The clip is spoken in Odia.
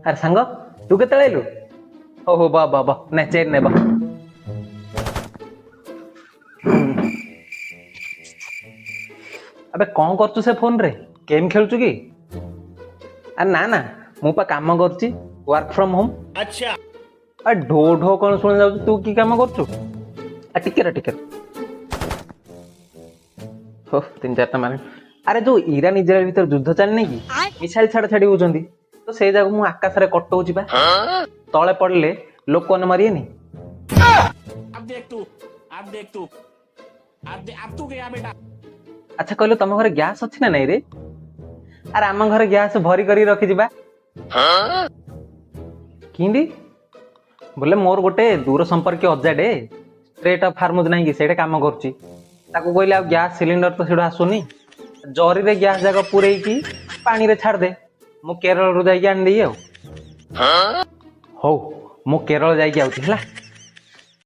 ଆରେ ସାଙ୍ଗ ତୁ କେତେବେଳେ ଆଇଲୁ? ହଉ ବା ବା ବା ନେ ଚେନ୍ ନେ ବା। ଆବେ କଣ କରୁଛୁ ସେ ଫୋନରେ? ଗେମ୍ ଖେଳୁଛୁ କି? ଆରେ ନା ନା ମୁଁ ପା କାମ କରୁଛି, ୱାର୍କ ଫ୍ରମ୍ ହୋମ୍। अच्छा ଆରେ ଢୋ ଢୋ କଣ ଶୁଣି ଯାଉଛି? ତୁ କି କାମ କରୁଛୁ? ଟିକେ ହୋ 3-4ଟା ମାରେ। ଆରେ ଯୋଉ ଇରାନ ଇସ୍ରାଏଲ ଭିତରେ ଯୁଦ୍ଧ ଚାଲିନି କି, ମିସାଇଲ ଛାଡି ହଉଛନ୍ତି, ତ ସେଇ ଜାଗାକୁ ମୁଁ ଆକାଶରେ କଟଉଛି ବା। ତଳେ ପଡିଲେ ଲୋକମାନେ ମରିବେନି? अब देख तू अब देख तू अब तू गया बेटा। ଆଚ୍ଛା କହିଲୁ ତମ ଘରେ ଗ୍ୟାସ୍ ଅଛି ନା ନାଇଁ ରେ? ଆରେ ଆମ ଘରେ ଗ୍ୟାସ୍ ଭରି କରି ରଖିଯିବା। କିନ୍ତି ବୋଲେ ମୋର ଗୋଟେ ଦୂର ସମ୍ପର୍କୀୟ ଅଜାଟେ ଷ୍ଟ୍ରେଟ୍ ଅଫ୍ ଫାର୍ମୁଜ ନାହିଁ କି ସେଇଟା କାମ କରୁଛି। ତାକୁ କହିଲେ ଆଉ ଗ୍ୟାସ୍ ସିଲିଣ୍ଡର ତ ସେଇଟା ଆସୁନି, ଜରିରେ ଗ୍ୟାସ୍ ଯାକ ପୂରେଇକି ପାଣିରେ ଛାଡିଦେ, ମୁଁ କେରଳରୁ ଯାଇକି ଆଣିଦେଇ ଆଉ। ହଉ ମୁଁ କେରଳ ଯାଇକି ଆଉଛି ହେଲା।